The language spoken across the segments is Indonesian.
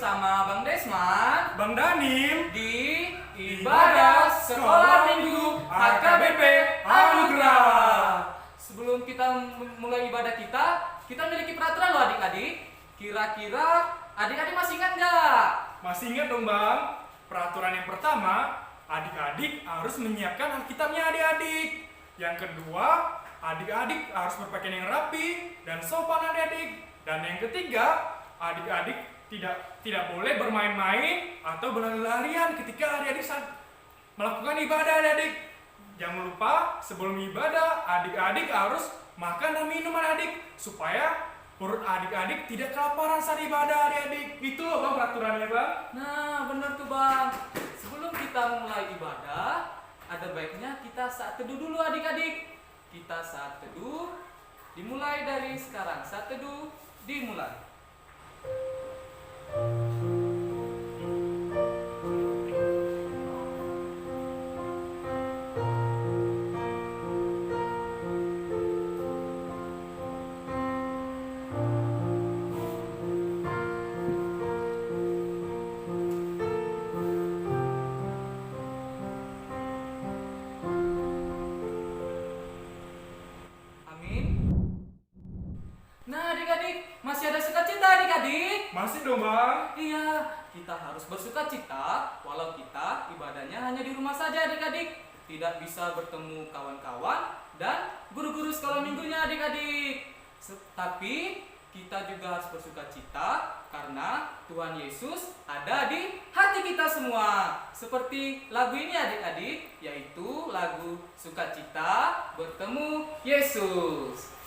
bersama Bang Desman, Bang Danim di Ibadah Sekolah Minggu HKBP Anugerah. Sebelum kita mulai ibadah kita memiliki peraturan loh adik-adik. Kira-kira adik-adik masih ingat nggak? masih ingat dong Bang? Peraturan yang pertama, adik-adik harus menyiapkan Alkitabnya adik-adik. Yang kedua, adik-adik harus berpakaian yang rapi dan sopan adik-adik. Dan yang ketiga, adik-adik tidak boleh bermain-main atau berlari-larian ketika adik-adik saat melakukan ibadah adik-adik. Jangan lupa sebelum ibadah adik-adik harus makan dan minum adik-adik supaya perut adik-adik tidak kelaparan saat ibadah adik-adik. Itu loh Bang peraturannya Bang. Nah, benar tuh Bang. Sebelum kita mulai ibadah, ada baiknya kita saat teduh dulu adik-adik. Kita saat teduh dimulai dari sekarang. Saat teduh dimulai. Nah adik-adik, masih ada sukacita adik-adik? Masih dong Bang. Iya, kita harus bersukacita walau kita ibadahnya hanya di rumah saja adik-adik. Tidak bisa bertemu kawan-kawan dan guru-guru sekolah minggunya adik-adik. Tapi kita juga harus bersukacita karena Tuhan Yesus ada di hati kita semua. Seperti lagu ini adik-adik, yaitu lagu Sukacita Bertemu Yesus.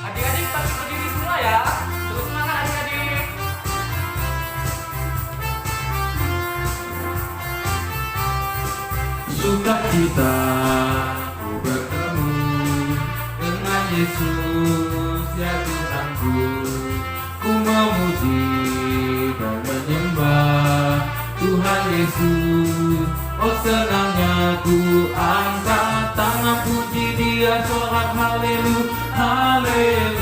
Adik-adik pasti berdiri semua ya. Terus semangat adik-adik. Sukacita ku bertemu dengan Yesus ya Tuhanku. Ku memuji dan menyembah Tuhan Yesus. Oh senangnya ku angkat tangan puji Dia, sorak haleluya. Haleluya,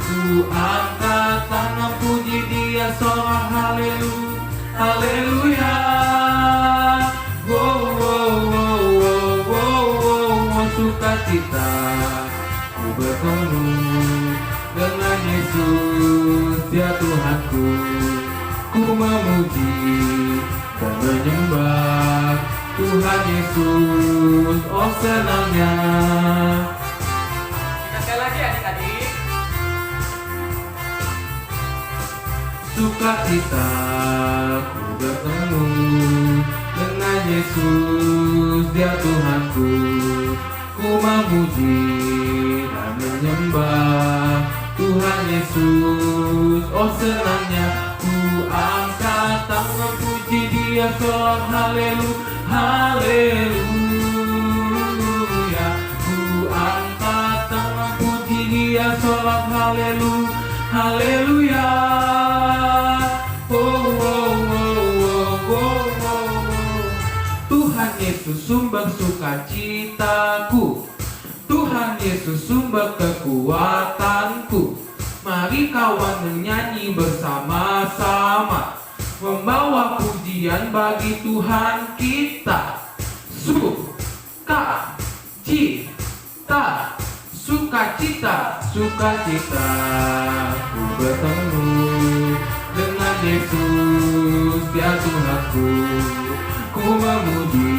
ku angkat tangan puji Dia, sorak haleluya. Haleluya. Wow, wow, wow, wow, wow, wow, sukacita ku bertemu dengan Yesus ya Tuhanku. Ku memuji dan menyembah Tuhan Yesus. Oh senangnya. Kita sekali lagi adik-adik. Sukacita ku bertemu dengan Yesus dia Tuhanku. Ku memuji dan menyembah Tuhan Yesus. Oh senangnya ku angkat tangan puji Dia, sorak haleluya. Haleluya, ku angkat tangan puji Dia, sorak haleluya. Haleluya. Oh, oh, oh, oh, oh, oh. Tuhan Yesus sumber sukacitaku. Tuhan Yesus sumber kekuatanku. Mari kawan menyanyi bersama-sama, membawa pujian bagi Tuhan kita. Sukacita, sukacita, sukacita. Ku bertemu dengan Yesus ya Tuhanku. Ku memuji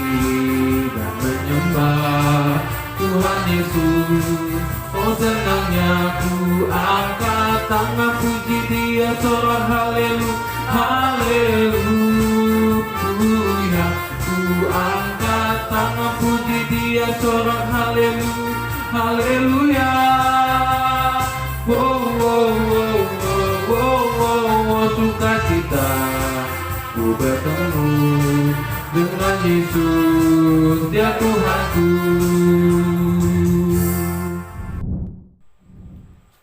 dan menyembah Tuhan Yesus. Oh senangnya ku angkat tangan puji Dia, sorak haleluya. Haleluya, ku angkat tangan puji Dia, sorak haleluya. Haleluya. Wow, wow, wow, wow, wow, wow, wow, sukacita ku bertemu dengan Yesus dia Tuhanku.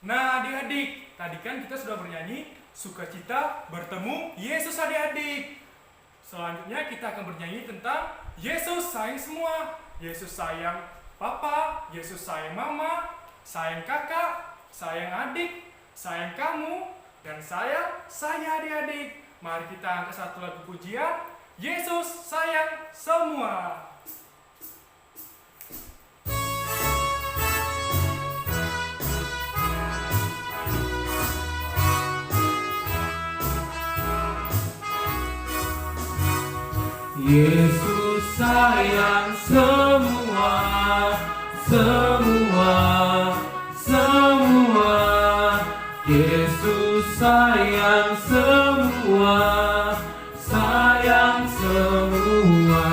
Nah adik-adik, tadi kan kita sudah bernyanyi Sukacita Bertemu Yesus adik-adik. Selanjutnya kita akan bernyanyi tentang Yesus sayang semua. Yesus sayang papa, Yesus sayang mama, sayang kakak, sayang adik, sayang kamu, dan saya adik-adik. Mari kita angkat satu lagu pujian, Yesus sayang semua. Yesus sayang semua, semua, semua. Yesus sayang semua, sayang semua.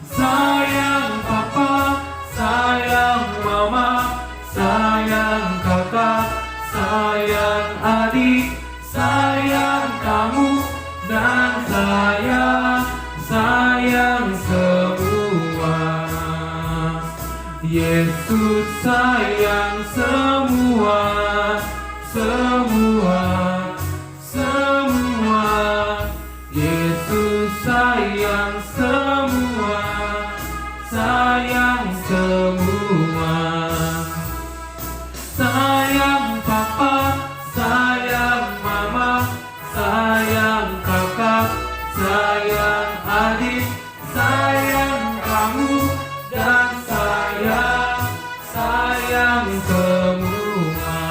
Sayang papa, sayang mama, sayang kakak, sayang adik, sayang kamu, dan saya sayang semua. Yesus sayang semua, semua, semua. Yesus sayang semua, sayang semua. Sayang papa, sayang mama, sayang kakak, sayang adik, sayang kamu, dan saya sayang semua.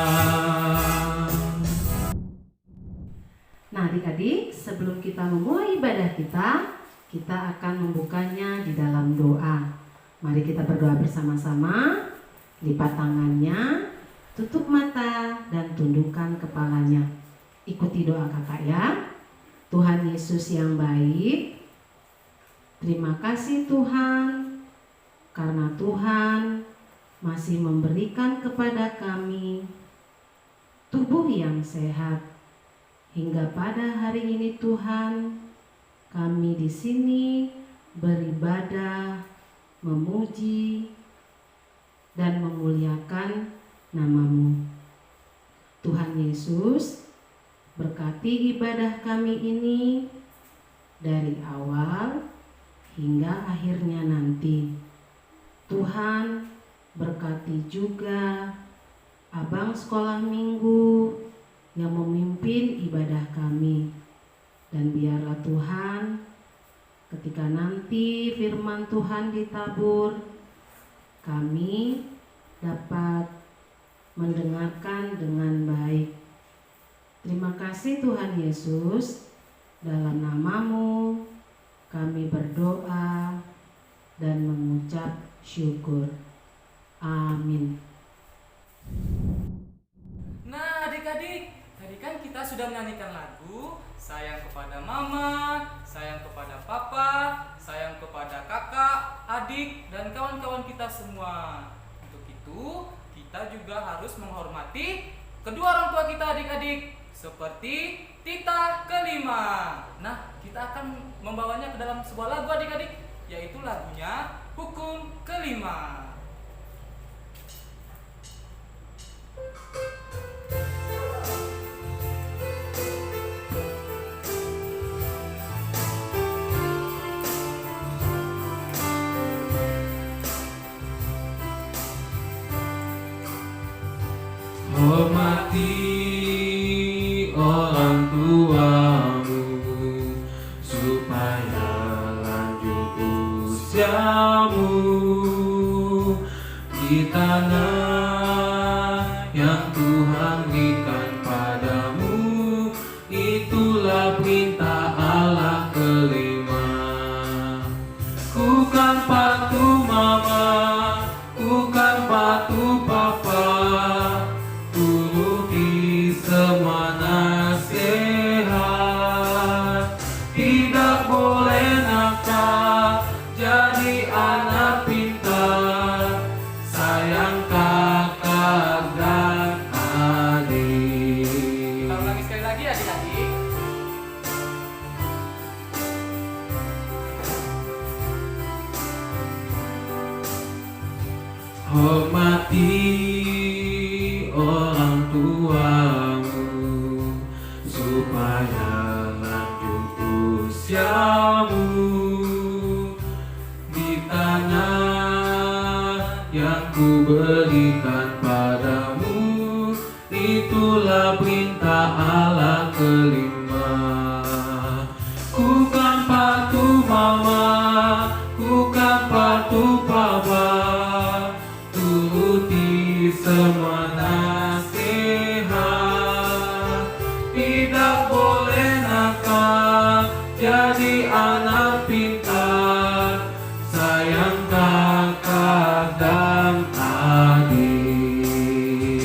Nah adik-adik, sebelum kita memulai ibadah kita akan membukanya di dalam doa. Mari kita berdoa bersama-sama. Lipat tangannya, tutup mata, dan tundukkan kepalanya. Ikuti doa kakak ya. Tuhan Yesus yang baik, terima kasih Tuhan, karena Tuhan masih memberikan kepada kami tubuh yang sehat. Hingga pada hari ini Tuhan, kami di sini beribadah, memuji, dan memuliakan nama-Mu. Tuhan Yesus, berkati ibadah kami ini dari awal hingga akhirnya nanti. Tuhan, berkati juga abang sekolah minggu yang memimpin ibadah kami. Dan biarlah Tuhan, ketika nanti firman Tuhan ditabur, kami dapat mendengarkan dengan baik. Terima kasih Tuhan Yesus, dalam nama-Mu kami berdoa dan mengucap syukur. Amin. Nah adik-adik, tadi kan kita sudah menyanyikan lagu sayang kepada mama, sayang kepada papa, sayang kepada kakak, adik, dan kawan-kawan kita semua. Untuk itu, kita juga harus menghormati kedua orang tua kita adik-adik, seperti titah kelima. Nah, kita akan membawanya ke dalam sebuah lagu adik-adik, yaitu lagunya Hukum Kelima. Hormati orang tuamu supaya lanjut usiamu di tanah yang Tuhan berikan padamu. Itulah perintah Allah kelima. Bukan patuh mama, bukan patuh papa, turuti semua nasihat. Tidak boleh nakal, jadi anak pintar, sayang kakak dan adik. Kita ulangi sekali lagi adik-adik. Hormati orang tuamu supaya lanjut usiamu di tanah yang ku berikan padamu. Itulah perintah Allah kelima. Ku kan patuh mama, ku kan patuh papa, turuti semua nasihat. Tidak boleh nakal, jadi anak pintar, sayang kakak dan adik.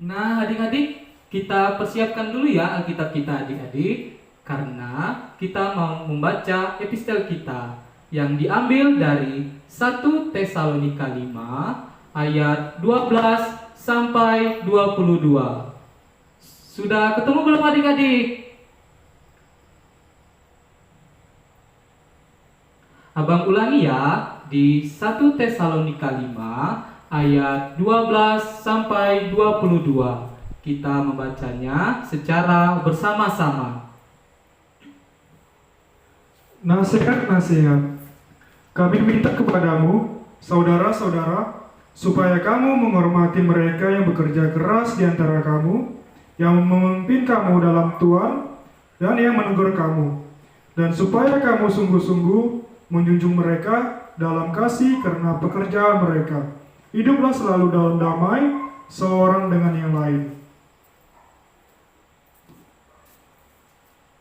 Nah, adik-adik, kita persiapkan dulu ya Alkitab kita adik-adik, karena kita mau membaca epistel kita yang diambil dari 1 Tesalonika 5 ayat 12 sampai 22. Sudah ketemu belum adik-adik? Abang ulangi ya, di 1 Tesalonika 5 ayat 12 sampai 22. Kita membacanya secara bersama-sama. Nasihat-nasihat. Kami minta kepadamu, saudara-saudara, supaya kamu menghormati mereka yang bekerja keras di antara kamu, yang memimpin kamu dalam Tuhan, dan yang menegur kamu. Dan supaya kamu sungguh-sungguh menjunjung mereka dalam kasih karena pekerjaan mereka. Hiduplah selalu dalam damai, seorang dengan yang lain.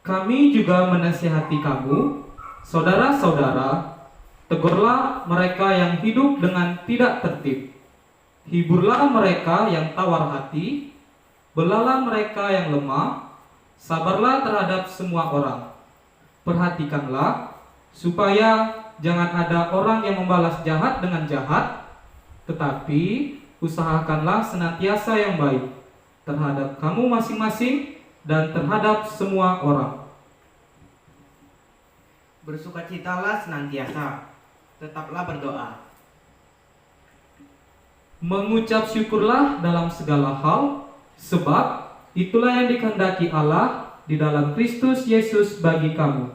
Kami juga menasihati kamu, saudara-saudara, tegurlah mereka yang hidup dengan tidak tertib. Hiburlah mereka yang tawar hati, belalah mereka yang lemah, sabarlah terhadap semua orang. Perhatikanlah, supaya jangan ada orang yang membalas jahat dengan jahat, tetapi usahakanlah senantiasa yang baik terhadap kamu masing-masing dan terhadap semua orang. Bersukacitalah senantiasa, tetaplah berdoa. Mengucap syukurlah dalam segala hal, sebab itulah yang dikehendaki Allah di dalam Kristus Yesus bagi kamu.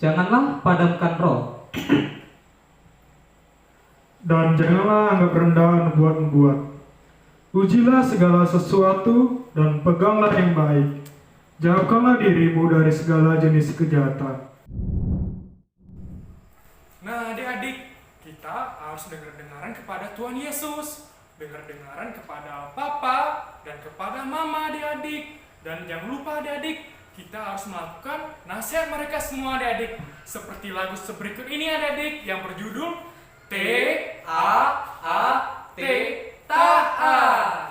Janganlah padamkan roh. Dan janganlah anggap rendah membuat-membuat. Ujilah segala sesuatu dan peganglah yang baik. Jauhkanlah dirimu dari segala jenis kejahatan. Nah, adik-adik, kita harus dengar-dengaran kepada Tuhan Yesus, dengar-dengaran kepada Papa dan kepada Mama adik-adik. Dan jangan lupa adik-adik, kita harus melakukan nasihat mereka semua adik-adik. Seperti lagu berikut ini adik-adik yang berjudul T-A-A-T, taat.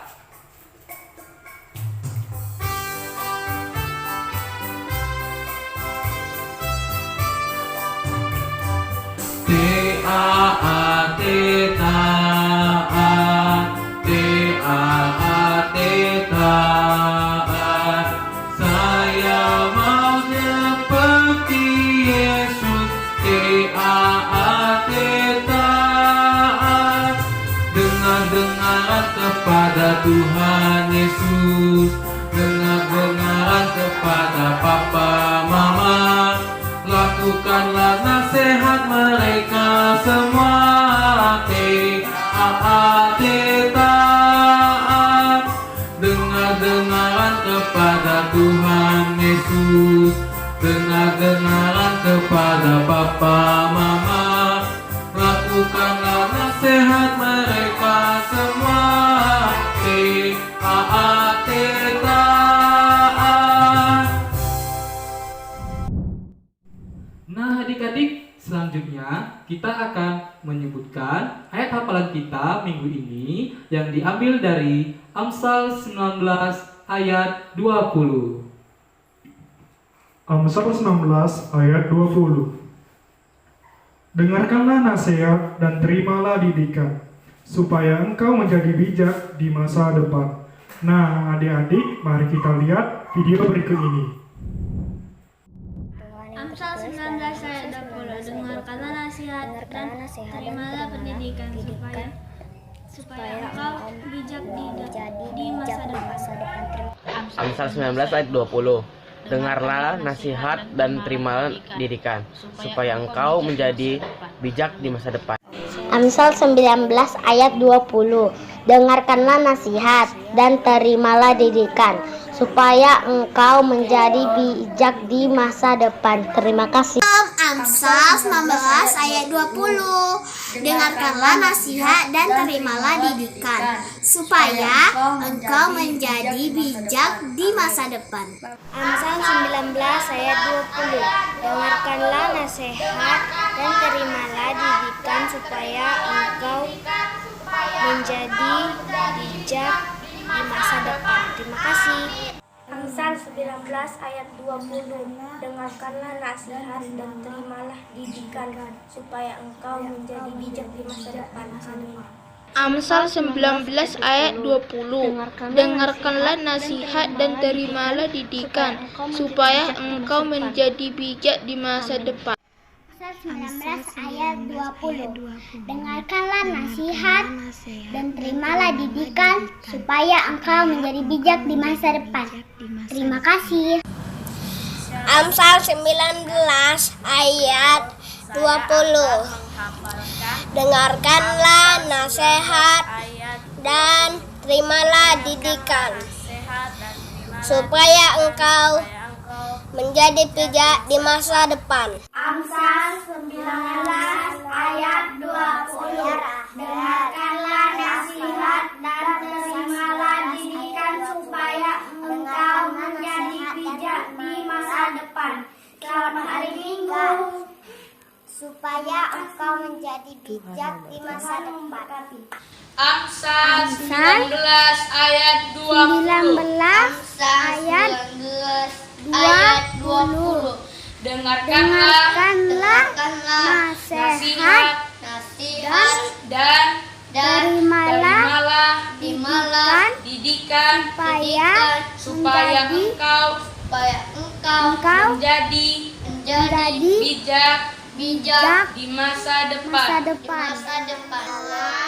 T-A-A-T taat, T-A-A-T taat. Saya mau seperti Yesus, T-A-A-T taat. Dengar-dengaran kepada Tuhan Yesus, dengar-dengaran kepada Papa Mama. Lakukanlah nasihat mereka semua, T-A-A-T taat. Dengar-dengaran kepada Tuhan Yesus, dengar-dengaran kepada Papa Mama. Lakukanlah nasihat mereka semua, T-A-A-T taat. Nah adik-adik, selanjutnya kita akan menyebutkan ayat hafalan kita minggu ini yang diambil dari Amsal 19 ayat 20. Amsal 19 ayat 20. Dengarkanlah nasihat dan terimalah didikan, supaya engkau menjadi bijak di masa depan. Nah adik-adik, mari kita lihat video berikut ini. Amsal 19 ayat 20. Dengarkanlah nasihat dan terimalah pendidikan supaya engkau bijak di masa depan. Amsal 19 ayat 20. Dengarlah nasihat dan terimalah didikan, supaya engkau menjadi bijak di masa depan. Amsal 19 ayat 20. Dengarkanlah nasihat dan terimalah didikan, supaya engkau menjadi bijak di masa depan. Terima kasih. Amsal 19 ayat 20. Dengarkanlah nasihat dan terimalah didikan, supaya engkau menjadi bijak di masa depan. Amsal 19 ayat 20. Dengarkanlah nasihat dan terimalah didikan, supaya engkau menjadi bijak di masa depan. Terima kasih. Amsal 19 ayat 20. Dengarkanlah nasihat dan terimalah didikan, supaya engkau menjadi bijak di masa depan. Amsal 19 ayat 20. Dengarkanlah nasihat dan terimalah didikan, supaya engkau menjadi bijak di masa depan. Amsal 19 ayat 20. Dengarkanlah nasihat dan terimalah didikan, supaya engkau menjadi bijak di masa depan. Terima kasih. Amsal 19 ayat 20. Dengarkanlah nasihat dan terimalah didikan, supaya engkau menjadi bijak di masa depan. Amsal 19 ayat 20. Dengarkanlah nasihat dan terimalah didikan, supaya engkau menjadi bijak di masa depan. Selamat hari Minggu. Supaya engkau menjadi bijak di masa depan. Amsal 19 ayat 20. ayat 20. Dengarkanlah nasihat dan terimalah didikan, supaya engkau menjadi bijak di masa depan. Ayat 20. Dengarkanlah nasihat dan terimalah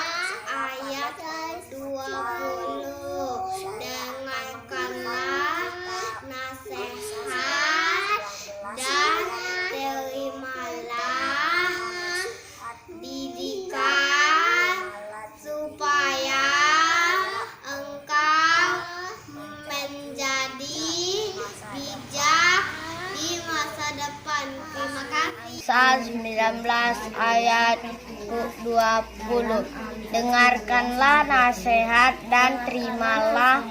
didikan, supaya engkau menjadi bijak di masa depan. Terima kasih. Amsal 19 ayat 20. Dengarkanlah nasihat dan terimalah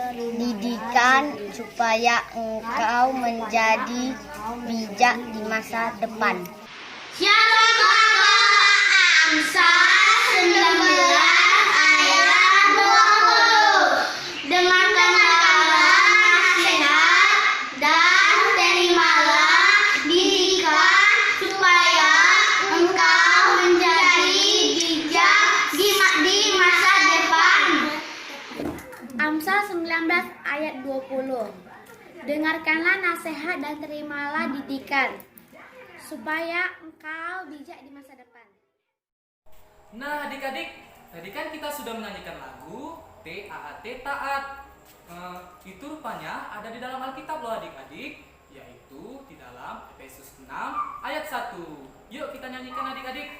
didikan, supaya engkau menjadi bijak di masa depan. Amsal 19 ayat 20. Dengarkanlah nasihat dan terimalah didikan, supaya engkau menjadi bijak di masa depan. Amsal 19 ayat 20. Dengarkanlah nasihat dan terimalah didikan, supaya engkau bijak di masa depan. Nah adik-adik, tadi kan kita sudah menyanyikan lagu TAAT taat. Itu rupanya ada di dalam Alkitab loh adik-adik, yaitu di dalam Efesus 6 ayat 1. Yuk kita nyanyikan adik-adik.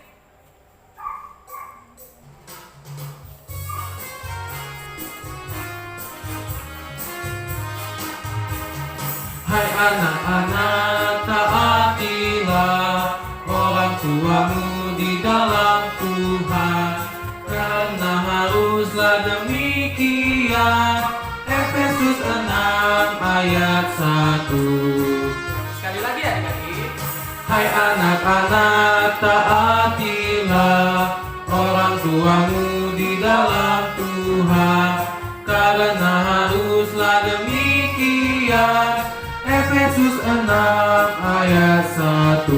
Hai anak-anak, taatilah orang tuamu di dalam Tuhan, karena haruslah demikian. Efesus 6 ayat 1. Sekali lagi adik-adik. Hai anak-anak, taatilah orang tuamu di dalam Tuhan, karena haruslah demikian. Efesus 6 ayat 1.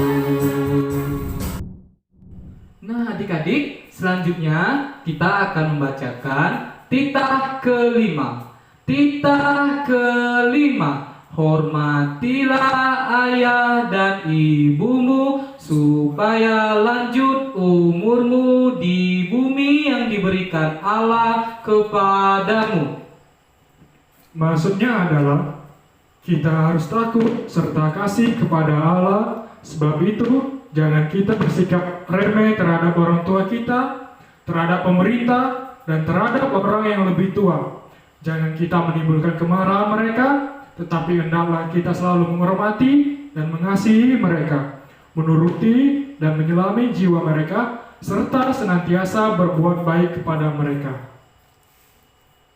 Nah adik-adik, selanjutnya kita akan membacakan titah kelima. Titah kelima. Hormatilah ayah dan ibumu, supaya lanjut umurmu di bumi yang diberikan Allah kepadamu. Maksudnya adalah Kita harus takut serta kasih kepada Allah. Sebab itu, jangan kita bersikap remeh terhadap orang tua kita, terhadap pemerintah, dan terhadap orang yang lebih tua. Jangan kita menimbulkan kemarahan mereka, tetapi hendaklah kita selalu menghormati dan mengasihi mereka, menuruti dan menyelami jiwa mereka, serta senantiasa berbuat baik kepada mereka.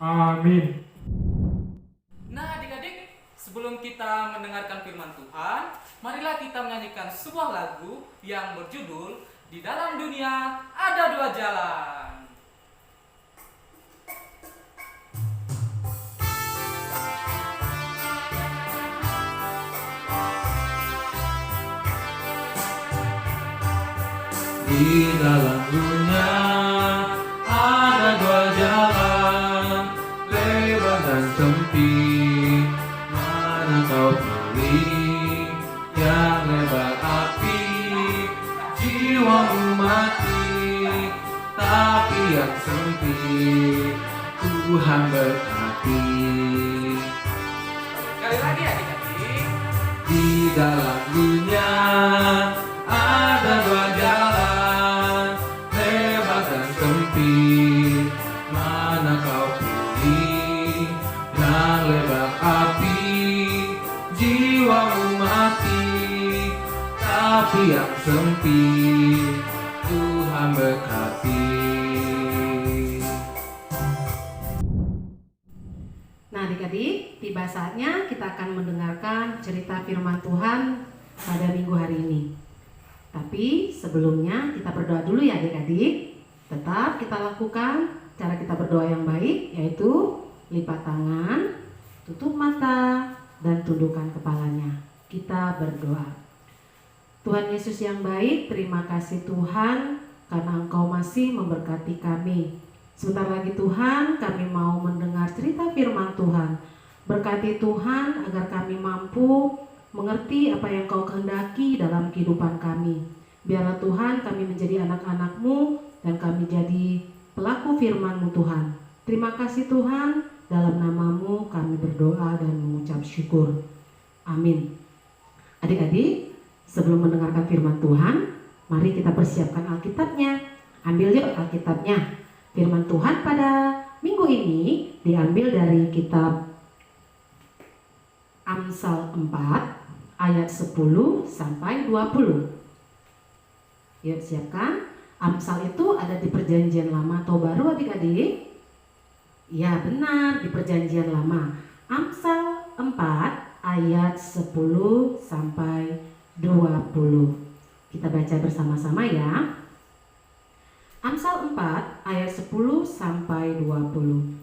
Amin. Nah adik-adik, sebelum kita mendengarkan firman Tuhan, marilah kita menyanyikan sebuah lagu yang berjudul Di Dalam Dunia Ada Dua Jalan. Di dalam dunia ada dua jalan, lebar dan sempit. Mana kau pilih? Yang lebar api, jiwamu mati. Tapi yang sempit, Tuhan berkati. Sekali lagi adik-adik. Di dalam dunia ada dua jalan, lebar dan sempit. Mana kau pilih? Yang lebar api, jiwamu mati. Tapi yang sempit, Tuhan berkati. Nah adik-adik, tiba saatnya kita akan mendengarkan cerita firman Tuhan pada minggu hari ini. Tapi sebelumnya kita berdoa dulu ya adik-adik. Tetap kita lakukan cara kita berdoa yang baik, yaitu lipat tangan, tutup mata, dan tundukkan kepalanya. Kita berdoa. Tuhan Yesus yang baik, terima kasih Tuhan karena Engkau masih memberkati kami. Sebentar lagi Tuhan, kami mau mendengar cerita firman Tuhan. Berkati Tuhan agar kami mampu mengerti apa yang Kau kehendaki dalam kehidupan kami. Biarlah Tuhan kami menjadi anak-anak-Mu dan kami jadi pelaku firman-Mu Tuhan. Terima kasih Tuhan, dalam nama-Mu kami berdoa dan mengucap syukur. Amin. Adik-adik, sebelum mendengarkan firman Tuhan, mari kita persiapkan Alkitabnya. Ambil yuk Alkitabnya. Firman Tuhan pada minggu ini diambil dari kitab Amsal 4 ayat 10 sampai 20. Yuk siapkan. Amsal itu ada di perjanjian lama atau baru adik-adik? Ya benar, di perjanjian lama. Amsal 4 ayat 10 sampai 20. Kita baca bersama-sama ya. Amsal 4 ayat 10 sampai 20.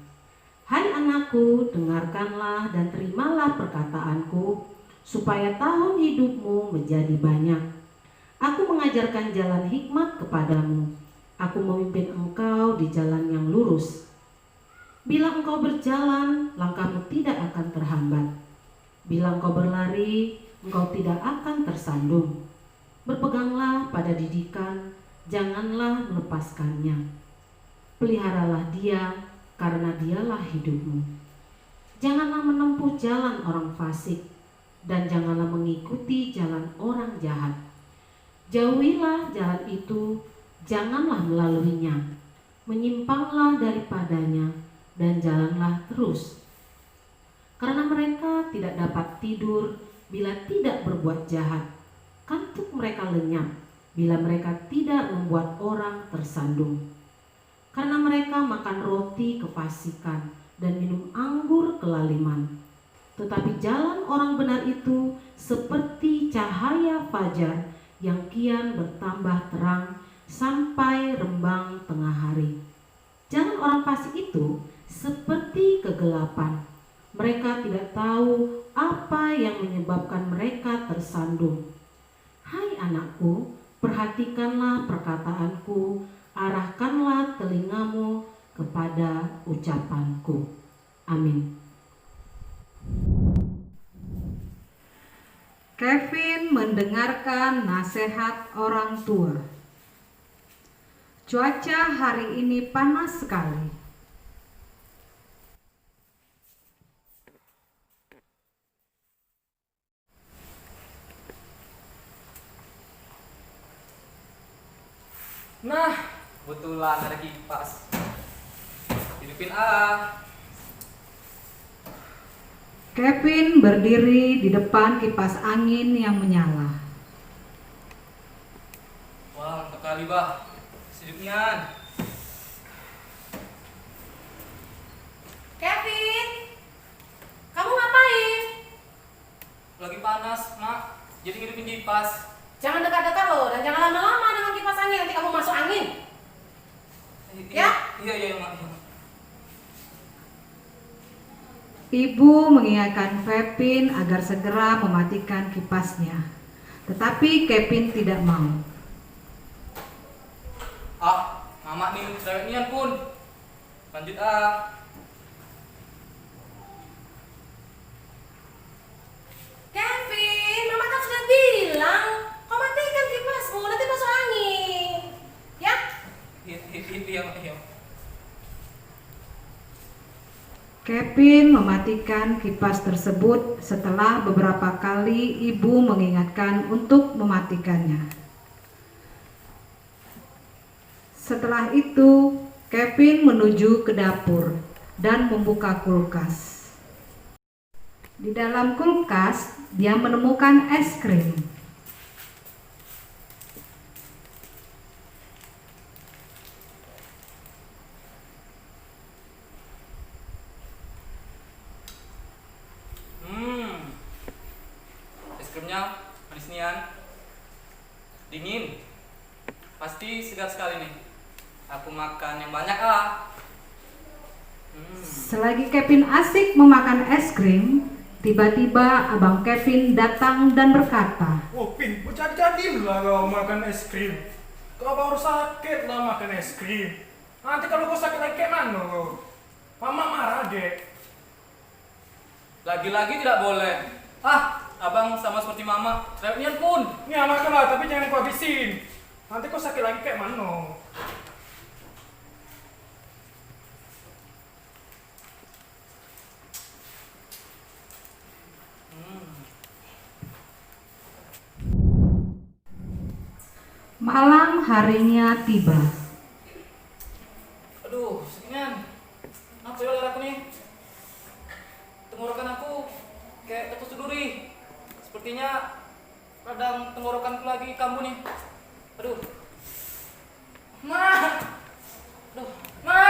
Hai anakku, dengarkanlah dan terimalah perkataanku, supaya tahun hidupmu menjadi banyak. Aku mengajarkan jalan hikmat kepadamu. Aku memimpin engkau di jalan yang lurus. Bila engkau berjalan, langkahmu tidak akan terhambat. Bila engkau berlari, engkau tidak akan tersandung. Berpeganglah pada didikan, janganlah melepaskannya. Peliharalah dia, karena dialah hidupmu. Janganlah menempuh jalan orang fasik, dan janganlah mengikuti jalan orang jahat. Jauhilah jalan itu, janganlah melaluinya. Menyimpanglah daripadanya, dan jalanlah terus. Karena mereka tidak dapat tidur bila tidak berbuat jahat. Kantuk mereka lenyap bila mereka tidak membuat orang tersandung. Karena mereka makan roti kefasikan dan minum anggur kelaliman. Tetapi jalan orang benar itu seperti cahaya fajar yang kian bertambah terang sampai rembang tengah hari. Jalan orang fasik itu seperti kegelapan. Mereka tidak tahu apa yang menyebabkan mereka tersandung. Hai anakku, perhatikanlah perkataanku, arahkanlah telingamu kepada ucapanku. Amin. Kevin mendengarkan nasihat orang tua. Cuaca hari ini panas sekali. Nah, kebetulan ada kipas. Hidupin ah. Kevin berdiri di depan kipas angin yang menyala. Wah, mantap kali bah. Hidupnya. Kevin, kamu ngapain? Lagi panas, Mak. Jadi hidupin kipas. Jangan dekat-dekat loh, dan jangan lama-lama dengan kipas angin, nanti kamu masuk angin. Ya? Iya, Mak. Ibu mengingatkan Kevin agar segera mematikan kipasnya. Tetapi Kevin tidak mau. Ah, Mama nih cerewetnya pun. Lanjut ah. Kevin, Mama kan sudah bilang, kau matikan kipasmu, nanti masuk angin. Ya? Iya, Mak. Kevin mematikan kipas tersebut setelah beberapa kali ibu mengingatkan untuk mematikannya. Setelah itu, Kevin menuju ke dapur dan membuka kulkas. Di dalam kulkas, dia menemukan es krim. Es krimnya manis nian. Dingin. Pasti segar sekali nih. Aku makan yang banyak ah. Selagi Kevin asik memakan es krim, tiba-tiba abang Kevin datang dan berkata, Oh Pin, jadi-jadilah kau makan es krim. Kau baru sakit lah makan es krim. Nanti kalau kau sakit lagi kayak mana kau? Mama marah dek. Lagi-lagi tidak boleh. Ah, abang sama seperti mama. Cerewetnya pun. Ini makan lah, tapi jangan kau habisin. Nanti kau sakit lagi kayak mana? malam harinya tiba. Aduh, sakitnya. Apa ya leher aku nih? Tenggorokan aku kayak ketusuk duri. Sepertinya radang tenggorokanku lagi kambuh nih. Aduh. Ma. Aduh, Ma.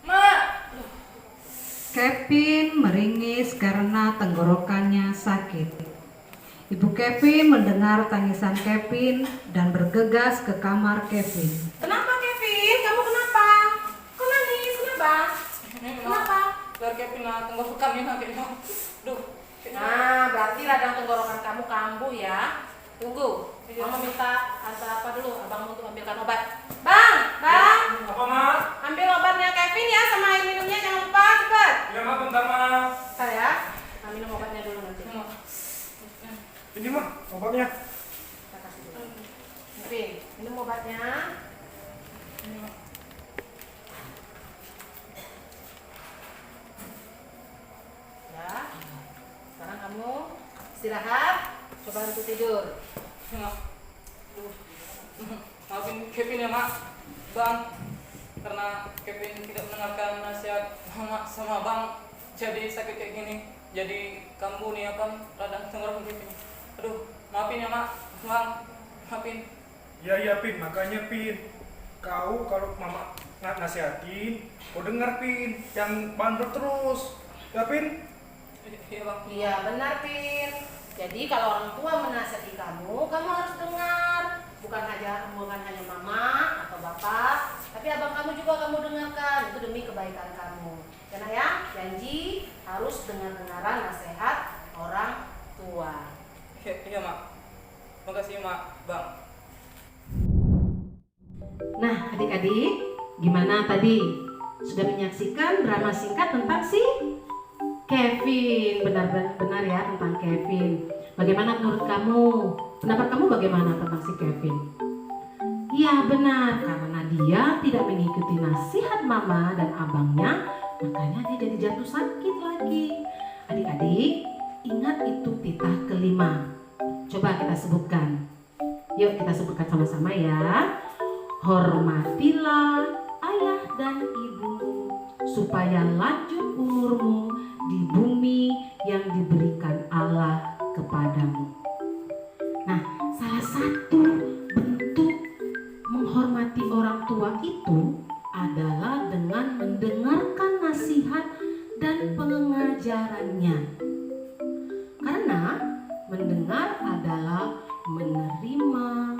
Ma. Aduh. Kevin meringis karena tenggorokannya sakit. Ibu Kevin mendengar tangisan Kevin dan bergegas ke kamar Kevin. Kenapa Kevin? Kamu kenapa? Kok nangis? Kenapa? Kenapa? Leher Kevin lah, tenggorokannya kayaknya. Aduh. Nah, berarti radang tenggorokan kamu kambuh ya. Tunggu, Mama minta apa dulu abang untuk ambilkan obat. Bang. Apa Mak? Ambil obatnya Kevin ya, sama air minumnya jangan lupa, cepet. Ya Mak, bentar Mak. Bentar ya. Nah, minum obatnya dulu nanti. Ini Mak, obatnya. Kita kasih dulu. Kevin, minum obatnya. Ya. Sekarang kamu istirahat, coba untuk tidur. Maafin Kevin ya, Mak. Bang, karena Kevin tidak mendengarkan nasihat Mama sama Bang, jadi sakit kayak gini. Jadi kambuh nih apa? Radang tenggorokan Kevin. Aduh, maafin ya, Mak. Bang, maafin. Ya Pin, makanya Pin. Kau kalau Mama nasihatin, kau dengar Pin, yang bandel terus. Ya Pin? Iya, Bang. Iya, benar, Pin. Jadi kalau orang tua menasihati kamu harus dengar. Bukan hanya mama atau bapak, tapi abang kamu juga kamu dengarkan. Itu demi kebaikan kamu. Ya, Nak ya, janji harus dengar-dengaran nasihat orang tua. Iya, Mak. Makasih, Mak. Bang. Nah, adik-adik, gimana tadi? Sudah menyaksikan drama singkat tentang si Kevin. Benar ya, tentang Kevin. Bagaimana menurut kamu? Pendapat kamu bagaimana tentang si Kevin? Iya benar, karena dia tidak mengikuti nasihat mama dan abangnya, makanya dia jadi jatuh sakit lagi. Adik-adik, ingat itu titah kelima. Coba kita sebutkan. Yuk kita sebutkan sama-sama ya. Hormatilah ayah dan ibumu, supaya lanjut umurmu di bumi yang diberikan Allah kepadamu. Nah, salah satu bentuk menghormati orang tua itu adalah dengan mendengarkan nasihat dan pengajarannya. Karena mendengar adalah menerima,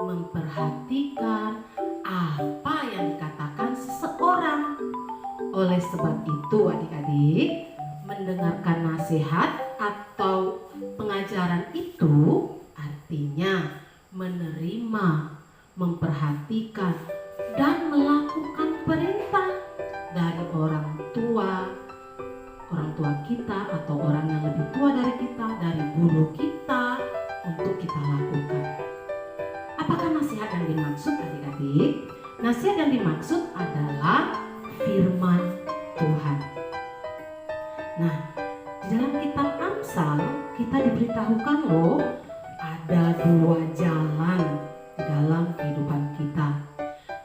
memperhatikan apa yang dikatakan seseorang. Oleh sebab itu adik-adik, mendengarkan nasihat atau pengajaran itu artinya menerima, memperhatikan, dan melakukan perintah dari orang tua kita atau orang yang lebih tua dari kita, dari guru kita, untuk kita lakukan. Apakah nasihat yang dimaksud adik-adik? Nasihat yang dimaksud adalah firman Tuhan. Nah, di dalam kitab Amsal kita diberitahukan loh, ada 2 jalan di dalam kehidupan kita.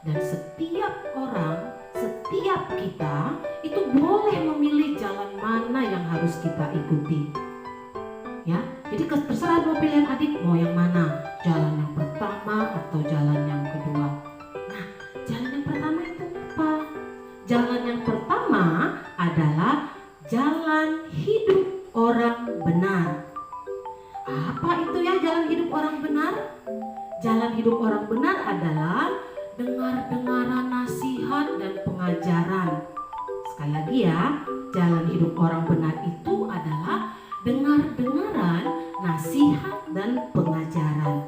Dan setiap orang, setiap kita itu boleh memilih jalan mana yang harus kita ikuti. Ya, jadi terserah mau pilihan adik mau yang mana, jalan yang pertama atau jalan yang kedua. Nah, jalan yang pertama itu apa? Jalan yang pertama adalah jalan hidup orang benar. Apa itu ya jalan hidup orang benar? Jalan hidup orang benar adalah dengar-dengaran nasihat dan pengajaran. Sekali lagi ya, jalan hidup orang benar itu adalah dengar-dengaran nasihat dan pengajaran.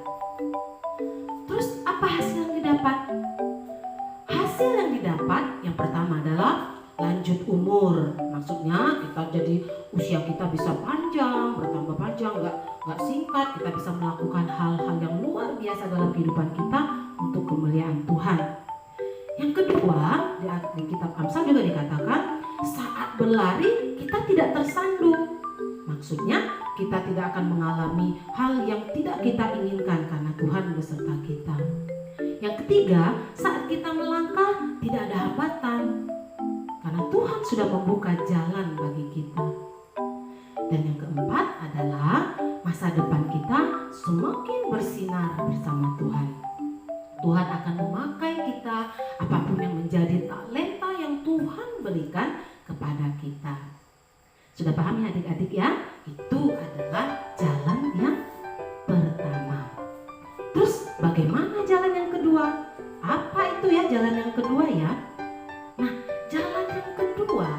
Terus apa hasil yang didapat? Hasil yang didapat yang pertama adalah lanjut umur. Maksudnya kita jadi usia kita bisa panjang, bertambah panjang, nggak singkat. Kita bisa melakukan hal-hal yang luar biasa dalam kehidupan kita untuk kemuliaan Tuhan. Yang kedua, di kitab Amsal juga dikatakan saat berlari kita tidak tersandung. Maksudnya kita tidak akan mengalami hal yang tidak kita inginkan karena Tuhan beserta kita. Yang ketiga, saat kita melangkah tidak ada hambatan karena Tuhan sudah membuka jalan bagi kita. Dan yang keempat adalah masa depan kita semakin bersinar bersama Tuhan. Tuhan akan memakai kita apapun yang menjadi talenta yang Tuhan berikan kepada kita. Sudah paham ya adik-adik ya? Itu adalah jalan yang pertama. Terus bagaimana jalan yang kedua? Apa itu ya jalan yang kedua ya? Nah, jalan yang kedua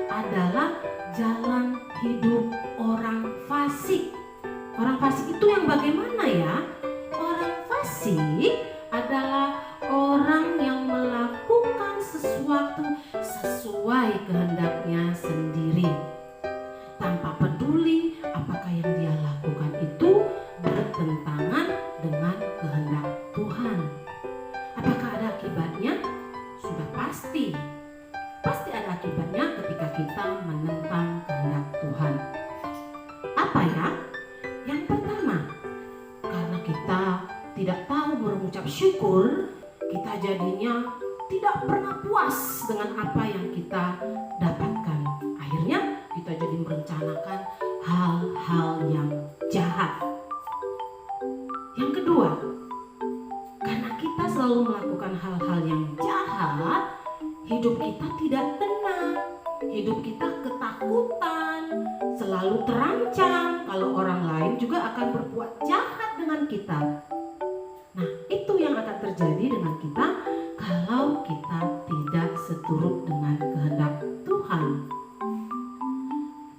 adalah jalan hidup orang fasik. Orang fasik itu yang bagaimana ya? Orang fasik adalah orang yang melakukan sesuatu sesuai kehendaknya sendiri, tanpa peduli apakah yang dia lakukan itu bertentangan dengan kehendak Tuhan. Apakah ada akibatnya? Sudah pasti ada akibatnya ketika kita menentang kehendak Tuhan. Apa ya? Yang pertama, karena kita tidak tahu berucap syukur, kita jadinya tidak pernah puas dengan apa yang kita dapatkan. Akhirnya kita jadi merencanakan hal-hal yang jahat. Yang kedua, karena kita selalu melakukan hal-hal yang jahat, hidup kita tidak tenang, hidup kita ketakutan, selalu terancam kalau orang lain juga akan berbuat jahat dengan kita. Nah, itu yang akan terjadi dengan kita kalau kita tidak seturut dengan kehendak Tuhan.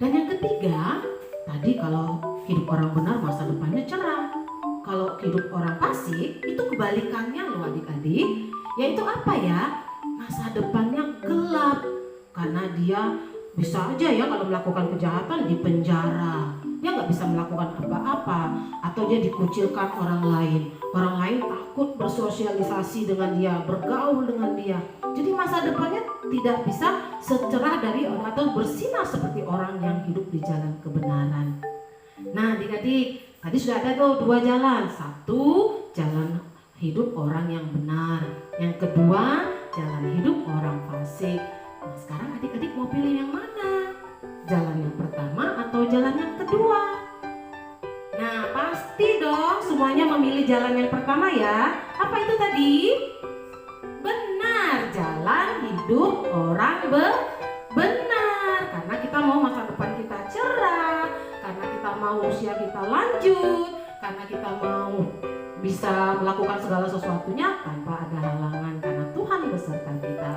Dan yang ketiga, tadi kalau hidup orang benar masa depannya cerah. Kalau hidup orang fasik itu kebalikannya loh adik-adik. Yaitu apa ya? Masa depannya gelap. Karena dia bisa aja ya kalau melakukan kejahatan di penjara. Dia nggak bisa melakukan apa-apa. Atau dia dikucilkan orang lain. Orang lain takut bersosialisasi dengan dia, bergaul dengan dia. Jadi masa depannya tidak bisa secerah dari orang atau bersinar seperti orang yang hidup di jalan kebenaran. Nah adik-adik, tadi sudah ada tuh 2 jalan. Satu, jalan hidup orang yang benar. Yang kedua, jalan hidup orang fasik. Nah, sekarang adik-adik mau pilih yang mana? Jalan yang pertama atau jalan yang kedua? Nah, pasti dong semuanya memilih jalan yang pertama ya. Apa itu tadi? Benar, jalan hidup orang benar. Karena kita mau masa depan kita cerah, karena kita mau usia kita lanjut, karena kita mau bisa melakukan segala sesuatunya tanpa ada halangan karena Tuhan beserta kita.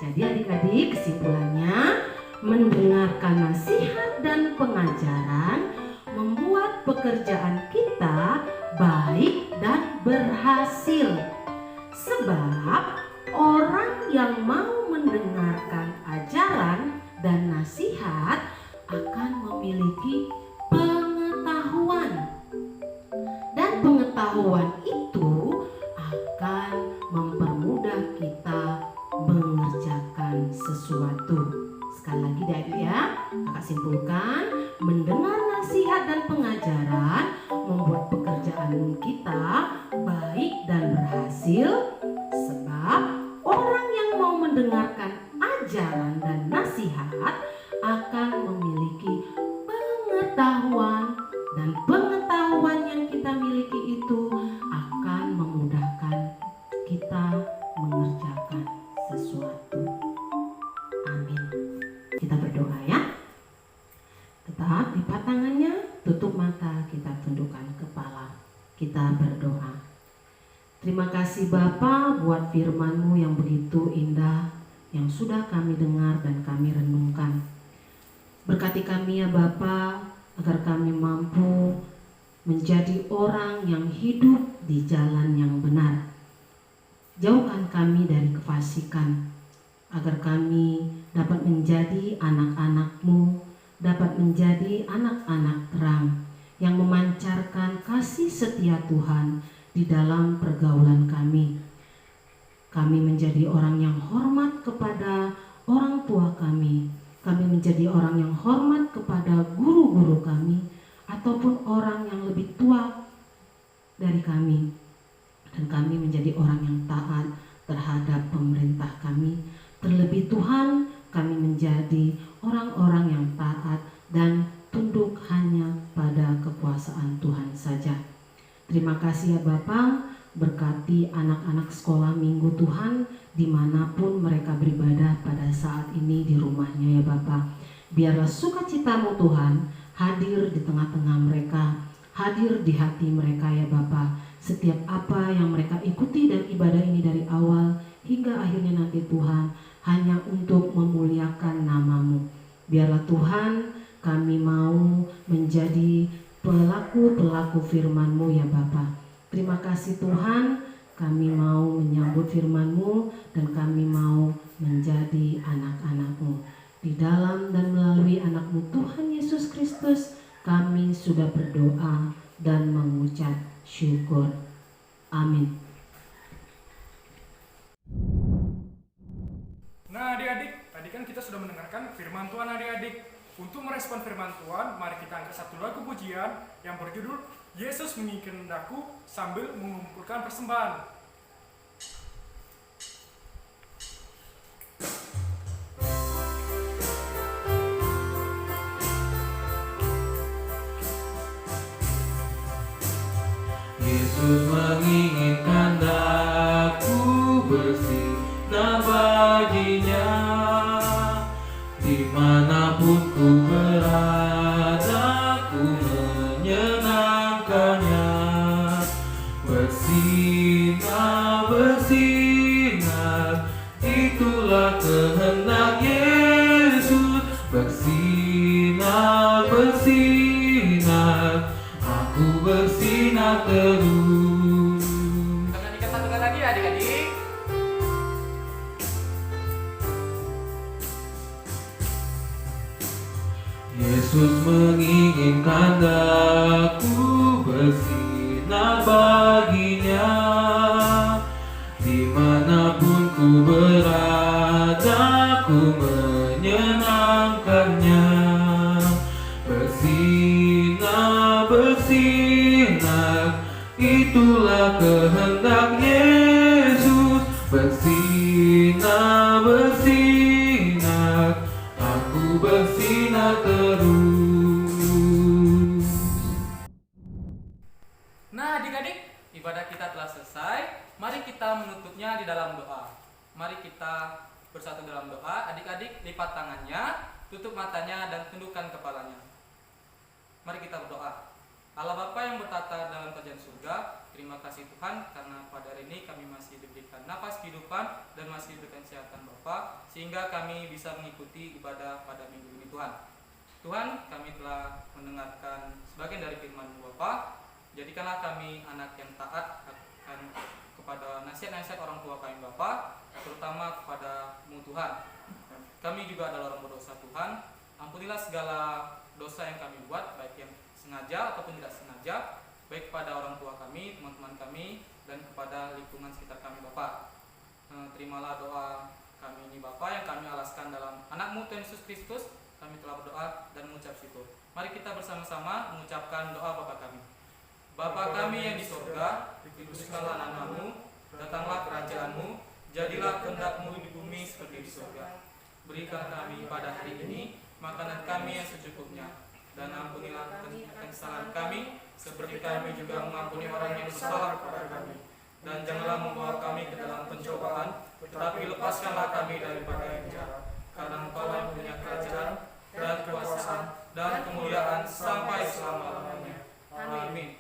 Jadi adik-adik, kesimpulannya, mendengarkan nasihat dan pengajaran membuat pekerjaan kita baik dan berhasil. Sebab orang yang mau mendengarkan ajaran dan nasihat akan memiliki pengetahuan. Dan pengetahuan itu akan mempermudah kita mengerjakan sesuatu. Sekali lagi adik ya, kakak simpulkan, mendengar nasihat dan pengajaran membuat pekerjaan kita baik dan berhasil. Sebab orang yang mau mendengarkan ajaran dan nasihat akan memiliki pengetahuan, dan pengetahuan yang kita miliki itu akan memudahkan kita mengerjakan sesuatu. Amin. Kita berdoa ya. Tetap lipat tangannya, tutup mata, kita tundukkan kepala. Kita berdoa. Terima kasih Bapa buat firman-Mu yang begitu indah, yang sudah kami dengar dan kami renungkan. Berkati kami ya Bapa, agar kami mampu menjadi orang yang hidup di jalan yang benar. Jauhkan kami dari kefasikan, agar kami dapat menjadi anak-anak-Mu, dapat menjadi anak-anak terang yang memancarkan kasih setia Tuhan di dalam pergaulan kami. Kami menjadi orang yang hormat kepada orang tua kami. Kami menjadi orang yang hormat kepada guru-guru kami ataupun orang yang lebih tua dari kami. Dan kami menjadi orang yang taat terhadap pemerintah kami. Terlebih Tuhan, kami menjadi orang-orang yang taat dan tunduk hanya pada kekuasaan Tuhan saja. Terima kasih ya Bapa, berkati anak-anak sekolah minggu Tuhan dimanapun mereka beribadah pada saat ini di rumahnya ya Bapa. Biarlah sukacita-Mu Tuhan hadir di tengah-tengah mereka, hadir di hati mereka ya Bapa. Setiap apa yang mereka ikuti dan ibadah ini dari awal hingga akhirnya nanti Tuhan hanya untuk memuliakan nama-Mu. Biarlah Tuhan kami mau menjadi pelaku-pelaku firman-Mu ya Bapa. Terima kasih Tuhan, kami mau menyambut firman-Mu dan kami mau menjadi anak-anak-Mu. Di dalam dan melalui anak-Mu Tuhan Yesus Kristus, kami sudah berdoa dan mengucap syukur. Amin. Nah adik-adik, tadi kan kita sudah mendengarkan firman Tuhan adik-adik. Untuk merespon firman Tuhan, mari kita angkat satu lagu pujian yang berjudul Yesus menginginkan daku sambil mengumpulkan persembahan. Yesus menginginkan daku bersinar baginya, dimanapun ku berada, ku menyenangkannya. Bersinar, bersinar, itulah kehendak Yesus. Bersinar, bersinar, aku bersinar terus. Tangan dikatakan lagi adik-adik. Yesus menginginkan daku bersinar baginya, dimanapun ku berada, ku menyenangkannya. Bersinar, bersinar, itulah kehendak kehendak Yesus bersinar, bersinar, aku bersinar terus. Nah adik-adik, ibadah kita telah selesai. Mari kita menutupnya di dalam doa. Mari kita bersatu dalam doa. Adik-adik lipat tangannya, tutup matanya dan tundukkan kepalanya. Mari kita berdoa. Allah Bapa yang bertata dalam kerajaan surga, terima kasih Tuhan karena pada hari ini kami masih diberikan napas kehidupan dan masih diberikan kesehatan Bapa, sehingga kami bisa mengikuti ibadah pada minggu ini Tuhan. Tuhan, kami telah mendengarkan sebagian dari firman-Mu Bapa. Jadikanlah kami anak yang taat akan kepada nasihat-nasihat orang tua kami Bapa, terutama kepada-Mu Tuhan. Kami juga adalah orang berdosa Tuhan. Ampunilah segala dosa yang kami buat, baik yang sengaja ataupun tidak sengaja, baik kepada orang tua kami, teman-teman kami, dan kepada lingkungan sekitar kami Bapa. Terimalah doa kami ini Bapa yang kami alaskan dalam anak-Mu Tuhan Yesus Kristus. Kami telah berdoa dan mengucap syukur. Mari kita bersama-sama mengucapkan doa Bapa kami. Bapa kami yang di surga, dikuduskanlah nama-Mu, datanglah kerajaan-Mu, jadilah kehendak-Mu di bumi seperti di surga. Berikan kami pada hari ini makanan kami yang secukupnya, dan ampunilah kesalahan kami, seperti kami juga mengampuni orang yang bersalah kepada kami. Dan janganlah membawa kami ke dalam pencobaan, tetapi lepaskanlah kami daripada yang jahat. Karena Engkau yang punya kerajaan dan kekuasaan dan kemuliaan sampai selama-lamanya. Amin.